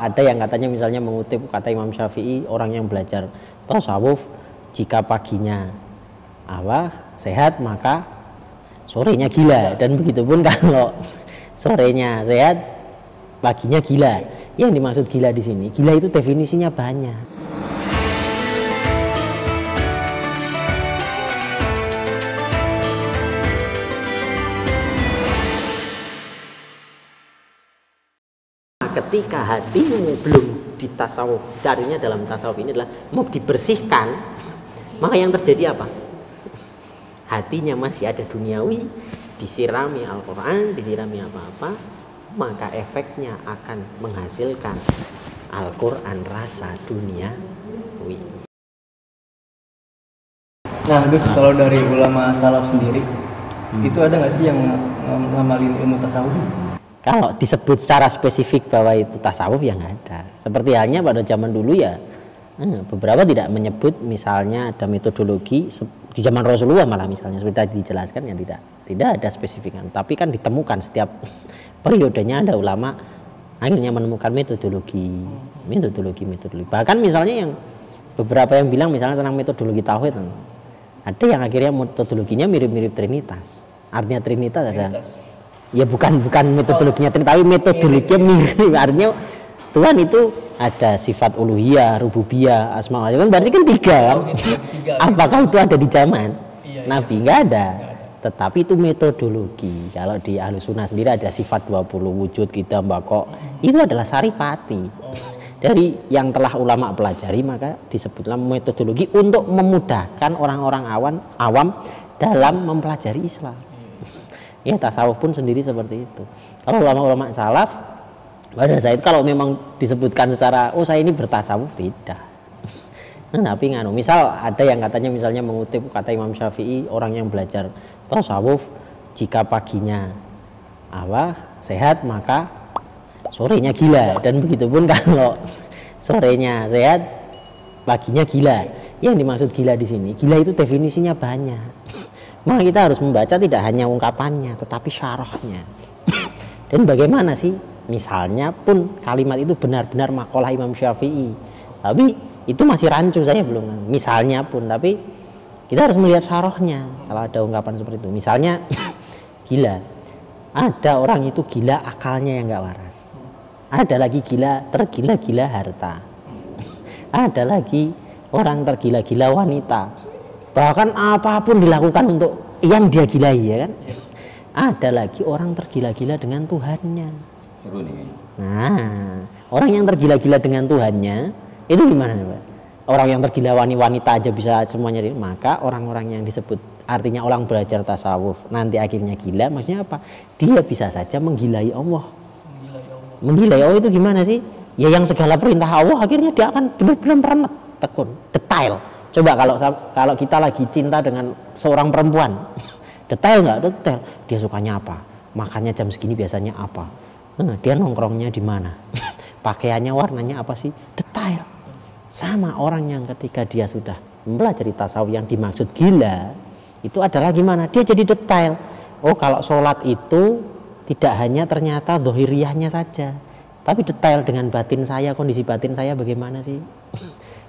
Ada yang katanya misalnya mengutip kata Imam Syafi'i, orang yang belajar tasawuf jika paginya sehat maka sorenya gila, dan begitupun kalau sorenya sehat paginya gila. Yang dimaksud gila di sini, gila itu definisinya banyak. Ketika hatimu belum ditasawuf, darinya dalam tasawuf ini adalah mau dibersihkan, maka yang terjadi apa? Hatinya masih ada duniawi, disirami Al-Quran, disirami apa-apa, maka efeknya akan menghasilkan Al-Quran rasa duniawi. Nah, Gus, kalau dari ulama salaf sendiri, itu ada nggak sih yang ngamalin ilmu tasawuf? Kalau disebut secara spesifik bahwa itu tasawuf, ya nggak ada. Seperti halnya pada zaman dulu ya, beberapa tidak menyebut misalnya ada metodologi di zaman Rasulullah, malah misalnya seperti tadi dijelaskan ya tidak ada spesifikan. Tapi kan ditemukan setiap periodenya ada ulama akhirnya menemukan metodologi. Bahkan misalnya yang beberapa yang bilang misalnya tentang metodologi tauhid, ada yang akhirnya metodologinya mirip-mirip Trinitas. Artinya Trinitas ada. Ya bukan metodologinya, tapi metodologinya mirip. Artinya Tuhan itu ada sifat uluhiyah, rububiyah, asma wa sifat, berarti kan tiga kan? Apakah itu ada di zaman Nabi? Nggak ada. Tetapi itu metodologi. Kalau di Ahlus Sunnah sendiri ada sifat 20 wujud, kita mbako. Itu adalah saripati. Dari yang telah ulama pelajari, maka disebutlah metodologi untuk memudahkan orang-orang awam dalam mempelajari Islam. Ya, tasawuf pun sendiri seperti itu. Kalau ulama-ulama salaf pada saat itu kalau memang disebutkan secara saya ini bertasawuf, tidak. Tapi misal ada yang katanya misalnya mengutip kata Imam Syafi'i, orang yang belajar tasawuf jika paginya sehat maka sorenya gila, dan begitupun kalau sorenya sehat paginya gila. Yang dimaksud gila di sini, gila itu definisinya banyak. Maka kita harus membaca tidak hanya ungkapannya tetapi syarahnya. Dan bagaimana sih misalnya pun kalimat itu benar-benar makalah Imam Syafi'i, tapi itu masih rancu, saya belum misalnya pun, tapi kita harus melihat syarahnya. Kalau ada ungkapan seperti itu misalnya gila, ada orang itu gila akalnya yang nggak waras, ada lagi gila tergila-gila harta, ada lagi orang tergila-gila wanita, bahkan apapun dilakukan untuk yang dia gilai, ya kan? Ada lagi orang tergila-gila dengan Tuhannya. Nah, orang yang tergila-gila dengan Tuhannya itu gimana, Pak? Orang yang tergila wanita aja bisa semuanya. Maka orang-orang yang disebut artinya orang belajar tasawuf nanti akhirnya gila, maksudnya apa? Dia bisa saja menggilai Allah. Menggilai Allah itu gimana sih? Ya yang segala perintah Allah akhirnya dia akan benar-benar merenet, tekun, detail. Coba kalau kita lagi cinta dengan seorang perempuan, detail nggak? Detail. Dia sukanya apa? Makannya jam segini biasanya apa? Dia nongkrongnya di mana? Pakaiannya warnanya apa sih? Detail. Sama orang yang ketika dia sudah mempelajari tasawuf yang dimaksud gila, itu adalah gimana? Dia jadi detail. Oh, kalau sholat itu tidak hanya ternyata zahiriyahnya saja, tapi detail dengan batin saya, kondisi batin saya bagaimana sih?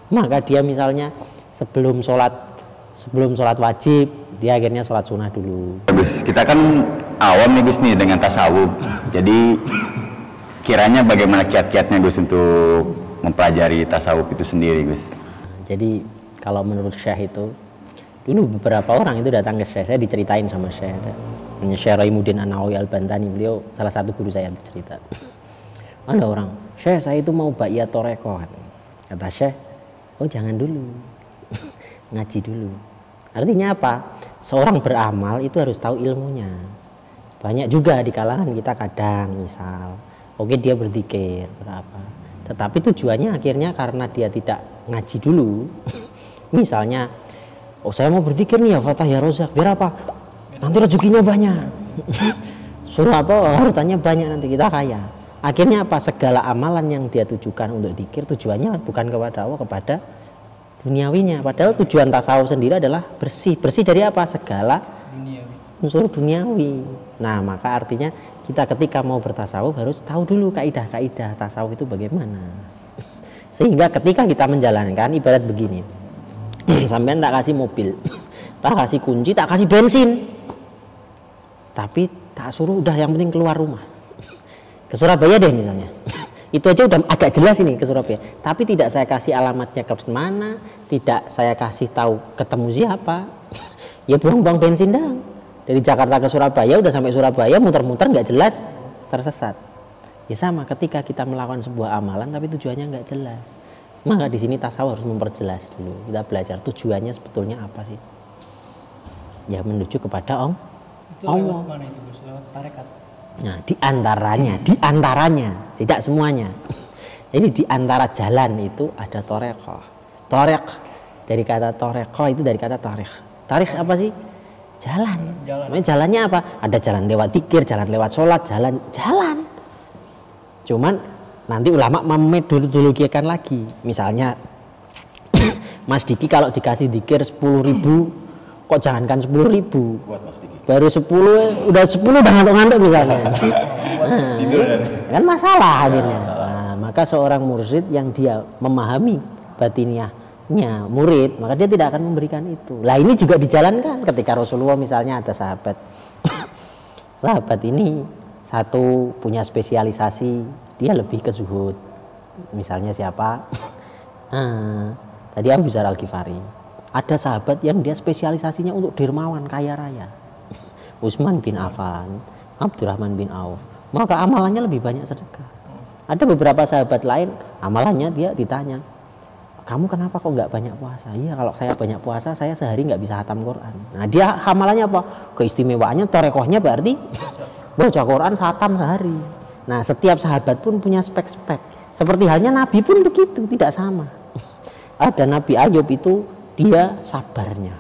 Maka dia misalnya sebelum sholat wajib, dia akhirnya sholat sunnah dulu. Gus, kita kan awam nih Gus nih dengan tasawuf. Jadi kiranya bagaimana kiat-kiatnya Gus untuk mempelajari tasawuf itu sendiri Gus? Jadi kalau menurut Syekh itu, dulu beberapa orang itu datang ke Syekh, saya diceritain sama Syekh. Syekh Raimuddin An-Nawawi Al-Bantani, beliau salah satu guru saya, bercerita. Ada orang, Syekh saya itu mau baiat Thariqah. Kata Syekh, oh jangan dulu. Ngaji dulu. Artinya apa? Seorang beramal itu harus tahu ilmunya. Banyak juga di kalangan kita kadang misal, oke dia berzikir berapa, tetapi tujuannya akhirnya karena dia tidak ngaji dulu. Misalnya, saya mau berzikir nih ya Fatah ya Rozak, biar apa? Nanti rezekinya banyak. Suruh apa? Hartanya banyak, nanti kita kaya. Akhirnya apa? Segala amalan yang dia tujukan untuk zikir tujuannya bukan kepada Allah, kepada duniawinya. Padahal tujuan tasawuf sendiri adalah bersih dari apa? Segala unsur duniawi. Nah, maka artinya kita ketika mau bertasawuf harus tahu dulu kaidah-kaidah tasawuf itu bagaimana. Sehingga ketika kita menjalankan ibarat begini, sampean tak kasih mobil, tak kasih kunci, tak kasih bensin, tapi tak suruh udah yang penting keluar rumah ke Surabaya deh misalnya, itu aja udah agak jelas ini ke Surabaya, tapi tidak saya kasih alamatnya ke mana, tidak saya kasih tahu ketemu siapa, ya buang-buang bensin dah. Dari Jakarta ke Surabaya udah sampai Surabaya muter-muter nggak jelas, tersesat. Ya sama ketika kita melakukan sebuah amalan tapi tujuannya nggak jelas, maka di sini tasawuf harus memperjelas dulu. Kita belajar tujuannya sebetulnya apa sih? Ya menuju kepada Allah. Lewat mana itu Gus? Lewat tarekat. Nah, diantaranya, tidak semuanya. Jadi di antara jalan itu ada torekoh. Torek dari kata torekoh itu dari kata tarikh. Tarikh apa sih? Jalan. Jalannya apa? Ada jalan lewat zikir, jalan lewat sholat, jalan. Cuman nanti ulama memmetodologikan lagi. Misalnya Mas Diki kalau dikasih zikir 10.000, kok jangankan 10.000, baru 10 udah 10 udah ngantuk-ngantuk misalnya. Kan masalah akhirnya. Nah, maka seorang mursyid yang dia memahami batiniahnya murid, maka dia tidak akan memberikan itu. Lah ini juga dijalankan ketika Rasulullah misalnya ada sahabat ini satu punya spesialisasi, dia lebih ke zuhud. Misalnya siapa? Tadi Abu Dzar Al-Ghifari. Ada sahabat yang dia spesialisasinya untuk dermawan kaya raya. Utsman bin Affan, Abdurrahman bin Auf. Maka amalannya lebih banyak sedekah. Ada beberapa sahabat lain, amalannya dia ditanya, kamu kenapa kok nggak banyak puasa? Iya, kalau saya banyak puasa, saya sehari nggak bisa hatam Quran. Nah, dia amalannya apa? Keistimewaannya, torekohnya berarti baca Quran hatam sehari. Nah, setiap sahabat pun punya spek-spek. Seperti halnya Nabi pun begitu, tidak sama. Ada Nabi Ayub itu dia sabarnya.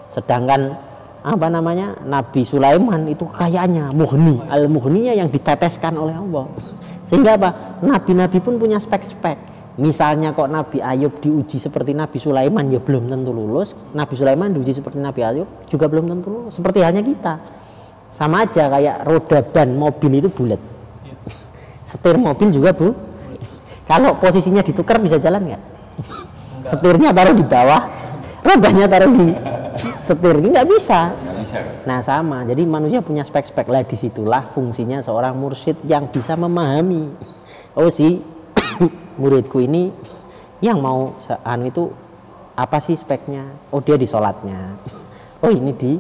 Sedangkan Nabi Sulaiman itu kekayaannya mughni, al-mughninya yang diteteskan oleh Allah. Sehingga apa? Nabi-nabi pun punya spek-spek. Misalnya kok Nabi Ayub diuji seperti Nabi Sulaiman, ya belum tentu lulus. Nabi Sulaiman diuji seperti Nabi Ayub juga belum tentu lulus. Seperti halnya kita. Sama aja kayak roda ban mobil itu bulat. Setir mobil juga kalau posisinya ditukar bisa jalan nggak? Setirnya taruh di bawah, rodanya taruh di setir, nggak bisa. Nah sama, jadi manusia punya spek-spek lah. Disitulah fungsinya seorang mursyid yang bisa memahami. Oh si muridku ini yang mau itu apa sih speknya? Oh dia di sholatnya. Oh ini di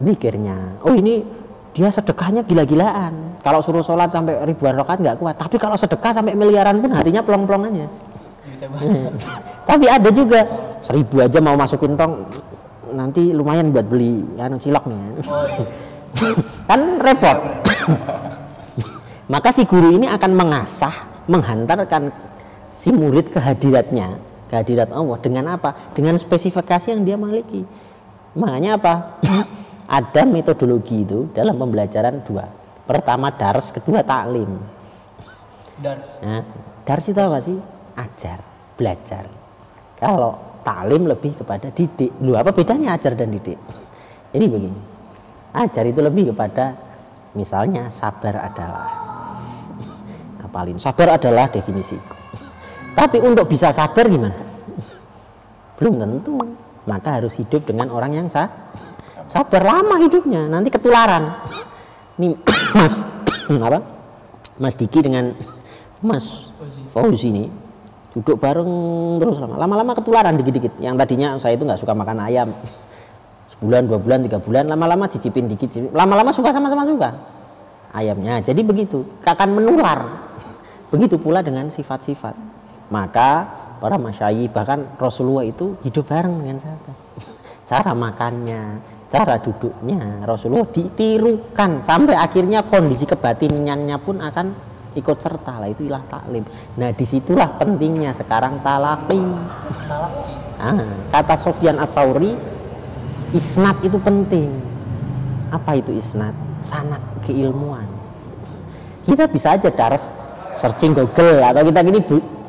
zikirnya. Oh ini dia sedekahnya gila-gilaan. Kalau suruh sholat sampai ribuan rakaat nggak kuat. Tapi kalau sedekah sampai miliaran pun hatinya plong-plong aja. Tapi ada juga 1000 aja mau masukin tong, nanti lumayan buat beli cilok nih. Kan repot. Maka si guru ini akan menghantarkan si murid ke hadirat Allah dengan apa? Dengan spesifikasi yang dia miliki. Makanya apa? Ada metodologi itu dalam pembelajaran 2. Pertama dars, kedua taklim. Nah, dars itu apa sih? Ajar, belajar. Kalau taklim lebih kepada didik. Apa bedanya ajar dan didik? Jadi begini, ajar itu lebih kepada misalnya sabar adalah, apalin sabar adalah definisi. Tapi untuk bisa sabar gimana? Belum tentu. Maka harus hidup dengan orang yang sabar lama hidupnya, nanti ketularan. Nih Mas Diki dengan Mas Fauzi ini duduk bareng terus lama-lama ketularan dikit-dikit. Yang tadinya saya itu nggak suka makan ayam, sebulan, 2 bulan, 3 bulan, lama-lama cicipin dikit, lama-lama suka, sama-sama suka ayamnya. Jadi begitu, akan menular. Begitu pula dengan sifat-sifat. Maka para masyayikh bahkan Rasulullah itu hidup bareng dengan sahabat. Cara makannya, cara duduknya Rasulullah ditirukan sampai akhirnya kondisi kebatinannya pun akan ikut serta lah, itu ilah taklim. Nah disitulah pentingnya sekarang talaqi. Kata Sufyan Ats-Tsauri, isnad itu penting. Apa itu isnad? Sanad keilmuan. Kita bisa aja dars searching Google atau kita gini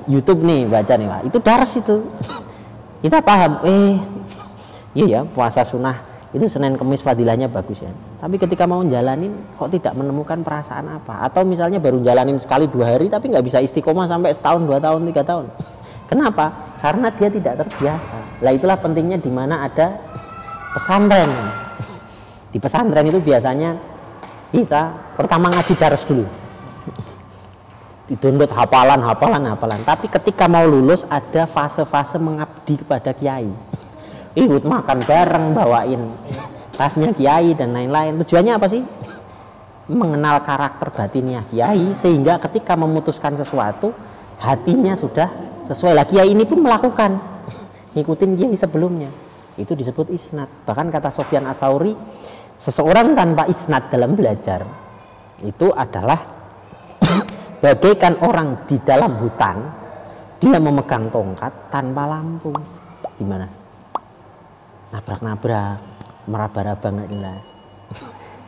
YouTube nih baca nih Pak, itu dars itu. Kita paham, iya ya puasa sunnah itu Senin Kemis fadilahnya bagus ya. tapi ketika mau jalanin kok tidak menemukan perasaan apa, atau misalnya baru jalanin sekali 2 hari tapi nggak bisa istiqomah sampai setahun, 2 tahun, 3 tahun. Kenapa? Karena dia tidak terbiasa. Lah itulah pentingnya di mana ada pesantren. Di pesantren itu biasanya kita pertama ngaji daras dulu, dituntut hafalan. Tapi ketika mau lulus ada fase-fase mengabdi kepada kiai. Ikut makan bareng, bawain tasnya kiai dan lain-lain. Tujuannya apa sih? Mengenal karakter batinnya kiai, sehingga ketika memutuskan sesuatu hatinya sudah sesuai. Lah kiai ini pun melakukan, ngikutin kiai sebelumnya. Itu disebut isnad. Bahkan kata Sofyan As-Sauri, seseorang tanpa isnad dalam belajar itu adalah bagaikan orang di dalam hutan, dia memegang tongkat tanpa lampu. Gimana? Nabrak-nabrak, meraba-raba nggak jelas.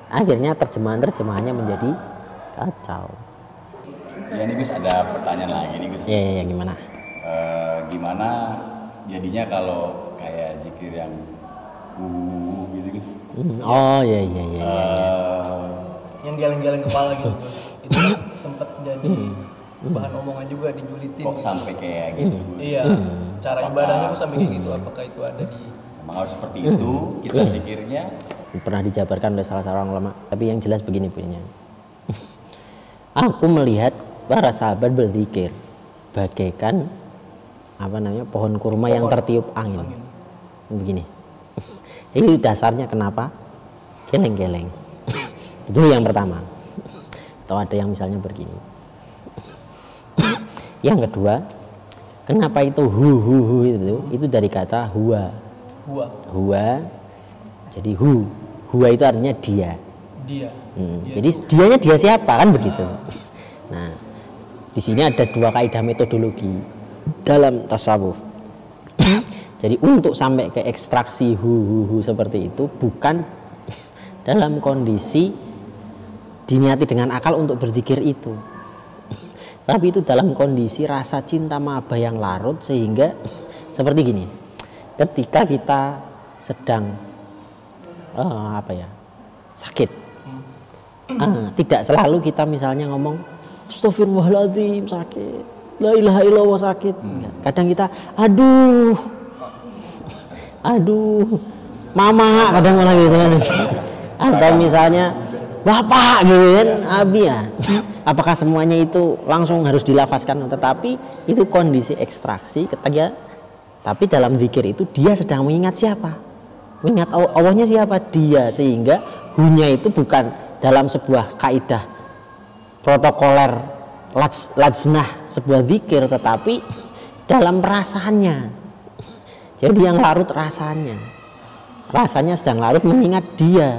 Akhirnya terjemahannya menjadi kacau. Ya ini Gus, ada pertanyaan lagi nih Gus. Ya gimana? Gimana jadinya kalau kayak zikir yang gitu Gus? Oh iya. Yang geleng-geleng kepala gitu Gus. Itu sempat jadi bahan omongan juga, dijulitin. Kok sampai kayak gitu Gus? Iya. Cara ibadahnya kok sampai kayak gitu? Apakah itu ada di? Emang harus seperti itu kita zikirnya? Pernah dijabarkan oleh salah seorang ulama, tapi yang jelas begini punya. Aku melihat para sahabat berzikir bagaikan pohon kurma yang tertiup angin. Begini. Ini dasarnya kenapa? Geleng-geleng. Itu yang pertama. Atau ada yang misalnya begini. Yang kedua, kenapa itu hu itu dari kata huwa. Huwa. Jadi huwa itu artinya dia. Jadi dianya dia siapa, kan begitu. Nah, di sini ada 2 kaidah metodologi dalam tasawuf. Jadi untuk sampai ke ekstraksi hu seperti itu bukan dalam kondisi diniati dengan akal untuk berzikir itu, tapi itu dalam kondisi rasa cinta mahabbah yang larut, sehingga seperti gini. Ketika kita sedang sakit, tidak selalu kita misalnya ngomong astagfirullahaladzim sakit, la ilaha illallah sakit. Kadang kita aduh mama, kadang malah gitu kan. Atau misalnya bapak gitu kan, abi ya. Apakah semuanya itu langsung harus dilafazkan? Tetapi itu kondisi ekstraksi ketika, tapi dalam zikir itu dia sedang mengingat siapa? Mengingat Allahnya siapa? Dia. Sehingga hunya itu bukan dalam sebuah kaidah protokoler lajnah sebuah zikir, tetapi dalam perasaannya. Jadi yang larut rasanya sedang larut mengingat dia.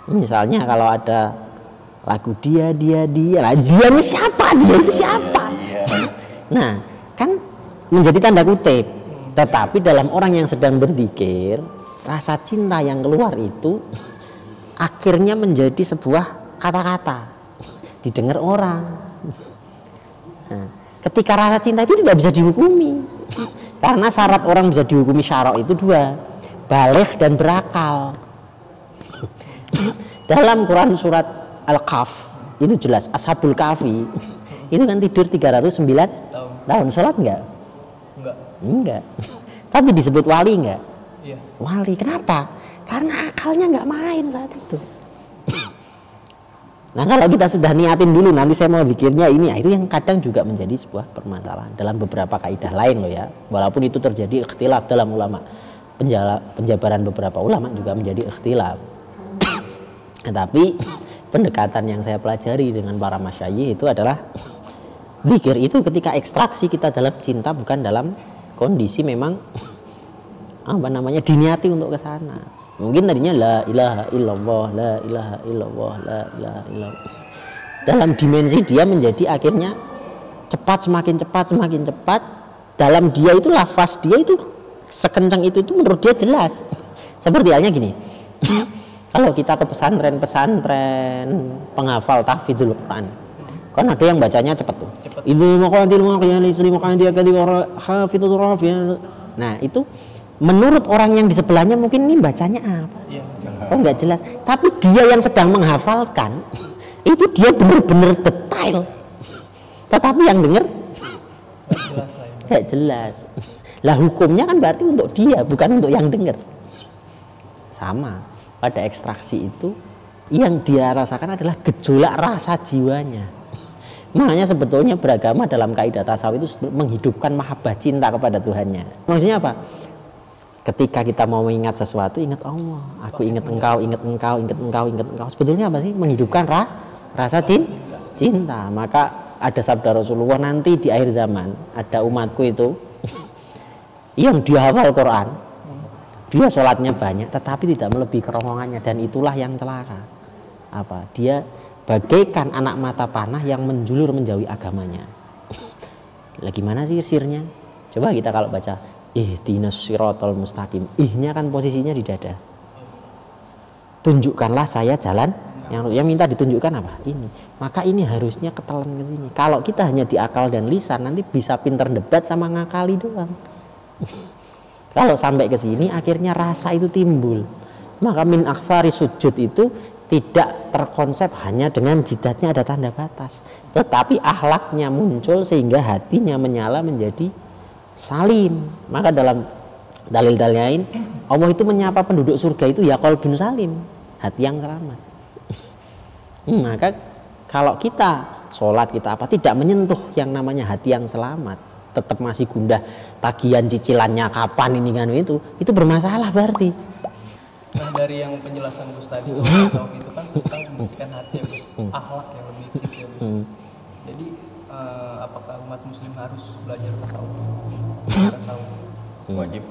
Misalnya kalau ada lagu dia, lah dia ini siapa? Dia itu siapa? Nah, kan menjadi tanda kutip. Tetapi dalam orang yang sedang berzikir, rasa cinta yang keluar itu akhirnya menjadi sebuah kata-kata didengar orang. Nah, ketika rasa cinta itu tidak bisa dihukumi, karena syarat orang bisa dihukumi syara' itu 2, baligh dan berakal. Dalam Quran surat Al-Kahf itu jelas, Ashabul Kahfi itu kan tidur 309 tahun. Sholat enggak. Tapi disebut wali enggak? Iya. Wali. Kenapa? Karena akalnya enggak main saat itu. Nah, kalau kita sudah niatin dulu nanti saya mau zikirnya ini, itu yang kadang juga menjadi sebuah permasalahan dalam beberapa kaidah lain loh ya. Walaupun itu terjadi ikhtilaf dalam ulama. Penjabaran beberapa ulama juga menjadi ikhtilaf. Tapi pendekatan yang saya pelajari dengan para masyayikh itu adalah zikir itu ketika ekstraksi kita dalam cinta, bukan dalam kondisi memang diniati untuk ke sana. Mungkin tadinya la ilaha illallah, la ilaha illallah, la ilaha illallah. Dalam dimensi dia menjadi akhirnya semakin cepat. Dalam dia itu lafaz dia itu sekencang itu menurut dia jelas. Seperti halnya gini. Kalau kita ke pesantren penghafal tahfidzul Quran, kan ada yang bacanya cepat tuh. Nah, itu Menurut orang yang di sebelahnya mungkin ini bacanya apa? Iya. Oh nggak jelas. Tapi dia yang sedang menghafalkan itu dia benar-benar detail. Tetapi yang dengar Jelas lah ya. nggak jelas. Lah hukumnya kan berarti untuk dia, bukan untuk yang dengar. Sama pada ekstraksi itu yang dia rasakan adalah gejolak rasa jiwanya. Makanya sebetulnya beragama dalam kaidah tasawuf itu menghidupkan mahabbah cinta kepada Tuhannya. Maksudnya apa? Ketika kita mau mengingat sesuatu, ingat Allah. Aku ingat engkau, ingat engkau, ingat engkau, ingat engkau. Sebetulnya apa sih? Menghidupkan rasa cinta. Maka ada sabda Rasulullah, nanti di akhir zaman ada umatku itu yang dia hafal Quran, dia sholatnya banyak, tetapi tidak melebihi kerongkongannya, dan itulah yang celaka. Apa? Dia bagaikan anak mata panah yang menjulur menjauhi agamanya. Lah gimana sih sirnya? Coba kita kalau baca ihdinas siratal mustaqim, ihnya kan posisinya di dada. Tunjukkanlah saya jalan yang minta ditunjukkan apa? Ini. Maka ini harusnya ketelan ke sini. Kalau kita hanya di akal dan lisan, nanti bisa pinter debat sama ngakali doang. Kalau sampai ke sini akhirnya rasa itu timbul. Maka min akhfari sujud itu tidak terkonsep hanya dengan jidatnya ada tanda batas, tetapi akhlaknya muncul sehingga hatinya menyala menjadi salim. Maka dalam dalil-dalil lain Allah itu menyapa penduduk surga itu ya qalbun salim, hati yang selamat. Maka kalau kita sholat kita apa tidak menyentuh yang namanya hati yang selamat, tetap masih gundah tagihan cicilannya kapan ini kan itu bermasalah berarti. Nah, dari yang penjelasan Gus tadi tasawuf itu kan tentang membersihkan hati ya Gus, akhlak yang lebih bersih ya Gus. Jadi apakah umat muslim harus belajar tasawuf? Wajib.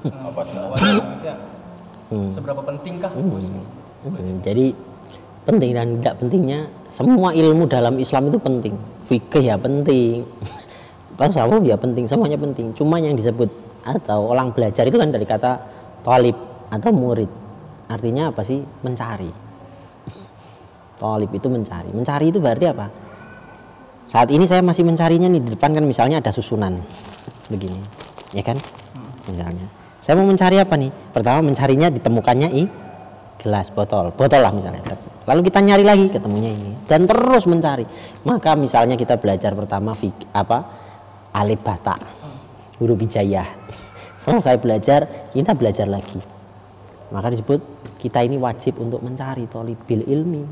Apa wajibnya? Seberapa pentingkah Gus? Jadi penting dan tidak pentingnya semua ilmu dalam Islam itu penting. Fikih ya penting, tasawuf ya penting, semuanya penting. Cuma yang disebut atau orang belajar itu kan dari kata talib atau murid. Artinya apa sih? Mencari. Talib itu mencari. Mencari itu berarti apa? Saat ini saya masih mencarinya nih, di depan kan misalnya ada susunan begini, ya kan? Misalnya saya mau mencari apa nih? Pertama mencarinya ditemukannya gelas, botol lah misalnya. Lalu kita nyari lagi, ketemunya ini, dan terus mencari. Maka misalnya kita belajar pertama alif bata, huruf hijaiyah. Selesai belajar, kita belajar lagi. Maka disebut kita ini wajib untuk mencari tholibil ilmi.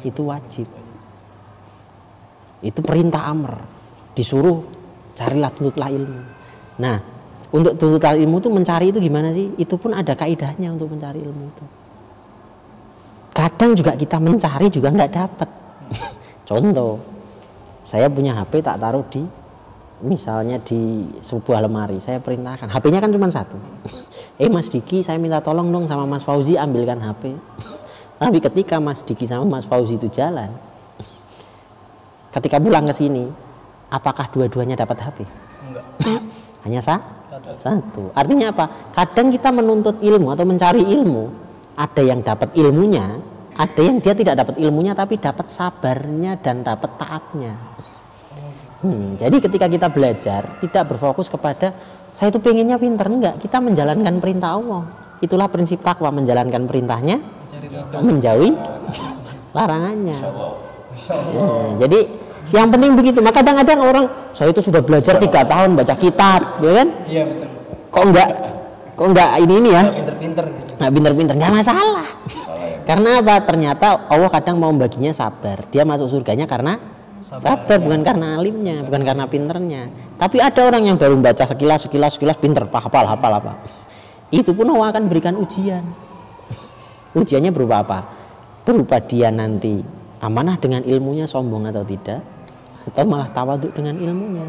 Itu wajib. Itu perintah amr. Disuruh carilah, tuntutlah ilmu. Nah, untuk tuntutlah ilmu itu mencari itu gimana sih? Itu pun ada kaidahnya untuk mencari ilmu itu. Kadang juga kita mencari juga nggak dapat. Contoh, saya punya HP tak taruh di misalnya di sebuah lemari, saya perintahkan, HP-nya kan cuma satu. Mas Diki, saya minta tolong dong sama Mas Fauzi ambilkan HP. Tapi ketika Mas Diki sama Mas Fauzi itu jalan, ketika pulang ke sini, apakah dua-duanya dapat HP? Enggak. Hanya satu. Artinya apa? Kadang kita menuntut ilmu atau mencari ilmu, ada yang dapat ilmunya, ada yang dia tidak dapat ilmunya tapi dapat sabarnya dan dapat taatnya. Jadi ketika kita belajar tidak berfokus kepada saya itu pengennya pinter, enggak, kita menjalankan perintah Allah. Itulah prinsip takwa, menjalankan perintahnya, menjauhi larangannya. Ya, jadi yang penting begitu. Maka kadang-kadang orang saya itu sudah belajar 3 tahun baca kitab, ya kan? Iya betul. Kok enggak ini ya? Pinter-pinter gitu. Nggak pinter-pinter, nggak masalah. Karena apa? Ternyata Allah kadang mau baginya sabar. Dia masuk surganya karena sabar, bukan karena alimnya, bukan karena pinternya. Tapi ada orang yang baru baca sekilas pinter, hafal apa. Itu pun Allah akan berikan ujian. Ujiannya berupa apa? Berupa dia nanti amanah dengan ilmunya, sombong atau tidak, atau malah tawaduk dengan ilmunya.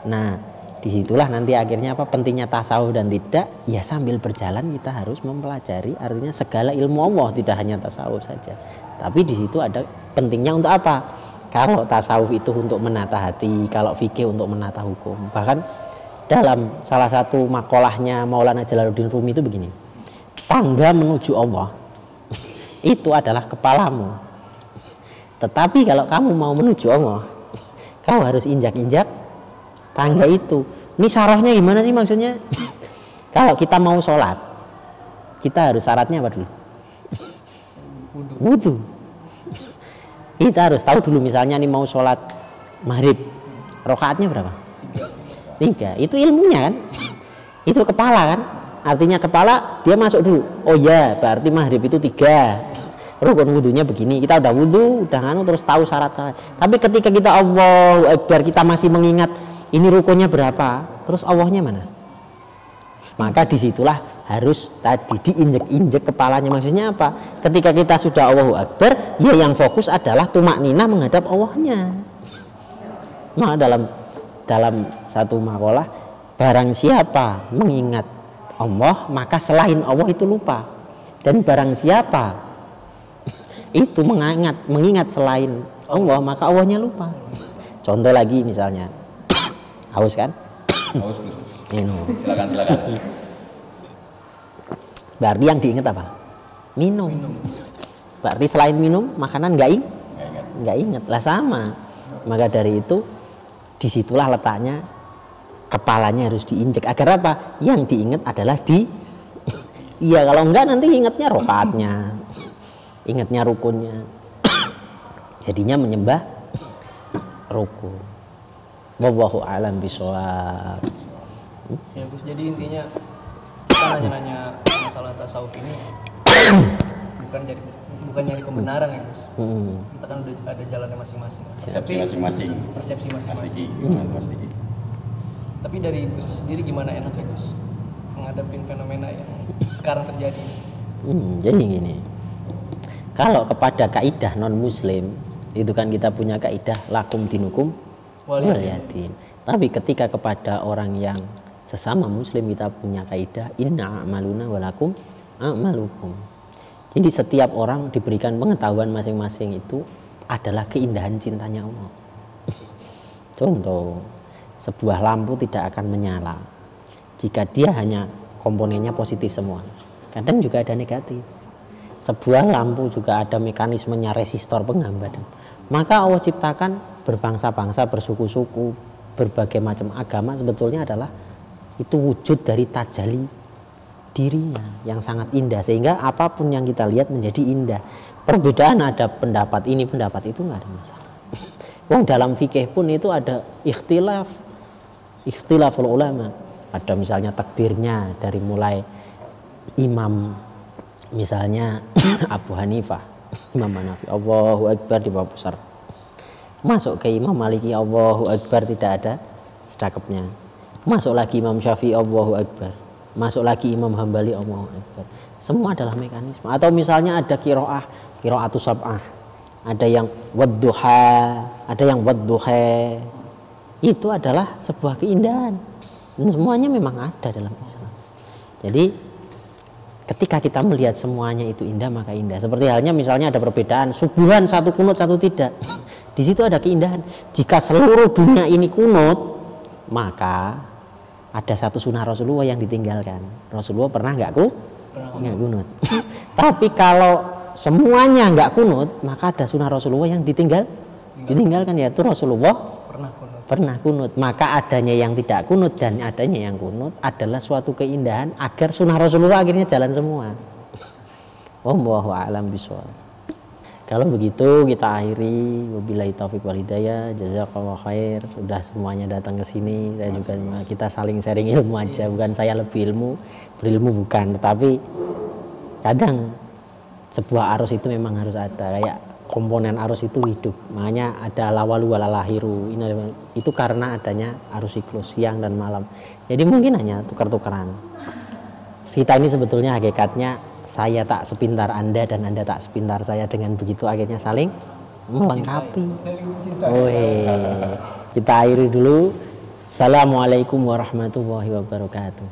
Nah, disitulah nanti akhirnya apa pentingnya tasawuf dan tidak. Ya sambil berjalan kita harus mempelajari, artinya segala ilmu Allah, tidak hanya tasawuf saja. Tapi di situ ada pentingnya untuk apa? Kalau tasawuf itu untuk menata hati, kalau fikih untuk menata hukum. Bahkan dalam salah satu makolahnya Maulana Jalaluddin Rumi itu begini, tangga menuju Allah itu adalah kepalamu, tetapi kalau kamu mau menuju Allah, kau harus injak-injak tangga itu. Ini syarahnya gimana sih maksudnya? Kalau kita mau sholat, kita harus syaratnya apa dulu? Wudhu. Kita harus tahu dulu, misalnya nih mau sholat maghrib, rakaatnya berapa? 3. Itu ilmunya kan? Itu kepala kan? Artinya kepala dia masuk dulu. Oh ya, berarti maghrib itu 3. Rukun wudhunya begini. Kita udah wudhu, udah nganu, terus tahu syarat-syarat. Tapi ketika kita Allahu Akbar, kita masih mengingat ini rukunnya berapa, terus Allahnya mana? Maka disitulah harus tadi diinjek-injek kepalanya. Maksudnya apa? Ketika kita sudah Allahu Akbar, ya yang fokus adalah tumakninah menghadap Allahnya. Nah, dalam satu makalah, barang siapa mengingat Allah, maka selain Allah itu lupa. Dan barang siapa itu mengingat selain Allah, maka Allahnya lupa. Contoh lagi misalnya, haus kan? Haus. Minum. Silakan. Berarti yang diingat apa? Minum. Berarti selain minum, makanan nggak ingat lah, sama. Maka dari itu disitulah letaknya kepalanya harus diinjek. Agar apa? Yang diingat adalah iya, kalau enggak nanti ingatnya rokaatnya, ingatnya rukunnya. Jadinya menyembah rukun. Wallahu a'lam bishawab. Ya Gus, jadi intinya kita nanya-nanya masalah tasawuf ini bukan nyari kebenaran ya Gus. Kita kan udah ada jalannya masing-masing. Persepsi masing-masing. Tapi dari Gus sendiri gimana enaknya Gus menghadapin fenomena yang sekarang terjadi? Jadi gini, kalau kepada kaidah non muslim itu kan kita punya kaidah lakum dinukum waliyadin. Tapi ketika kepada orang yang sesama muslim kita punya kaidah inna a'maluna walakum a'malukum. Jadi setiap orang diberikan pengetahuan masing-masing, itu adalah keindahan cintanya Allah. Contoh, sebuah lampu tidak akan menyala jika dia hanya komponennya positif semua. Kadang juga ada negatif. Sebuah lampu juga ada mekanismenya resistor penghambat. Maka Allah ciptakan berbangsa-bangsa, bersuku-suku, berbagai macam agama, sebetulnya adalah itu wujud dari tajalli dirinya yang sangat indah, sehingga apapun yang kita lihat menjadi indah. Perbedaan ada pendapat ini, pendapat itu nggak ada masalah. Wong dalam fikih pun itu ada ikhtilaful ulama. Ada misalnya takbirnya dari mulai imam misalnya Abu Hanifah, Imam Hanafi Allahu Akbar di bawah besar. Masuk ke Imam Maliki Allahu Akbar tidak ada sedekapnya. Masuk lagi Imam Syafi'i Allahu Akbar. Masuk lagi Imam Hambali Allahu Akbar. Semua adalah mekanisme. Atau misalnya ada qiraatus sab'ah. Ada yang wadduha, ada yang wadduha. Itu adalah sebuah keindahan. Dan semuanya memang ada dalam Islam. Jadi ketika kita melihat semuanya itu indah, maka indah. Seperti halnya misalnya ada perbedaan subuhan, satu kunut satu tidak. Di situ ada keindahan. Jika seluruh dunia ini kunut, maka ada satu sunnah Rasulullah yang ditinggalkan. Rasulullah pernah nggak kunut. Tapi kalau semuanya nggak kunut, maka ada sunnah Rasulullah yang ditinggalkan, yaitu Rasulullah pernah kunut. Maka adanya yang tidak kunut dan adanya yang kunut adalah suatu keindahan agar sunnah Rasulullah akhirnya jalan semua. Wallahu a'lam bishawab. Kalau begitu kita akhiri, wabillahi taufiq wal hidayah, jazakallahu khair, sudah semuanya datang ke sini dan juga kita saling sharing ilmu aja, bukan saya lebih berilmu bukan, tetapi kadang sebuah arus itu memang harus ada, kayak komponen arus itu hidup, makanya ada lawalu walalahiru, itu karena adanya arus siklus siang dan malam. Jadi mungkin hanya tukar-tukaran. Kita ini sebetulnya hakikatnya saya tak sepintar Anda dan Anda tak sepintar saya, dengan begitu akhirnya saling melengkapi. Kita akhiri dulu. Assalamualaikum warahmatullahi wabarakatuh.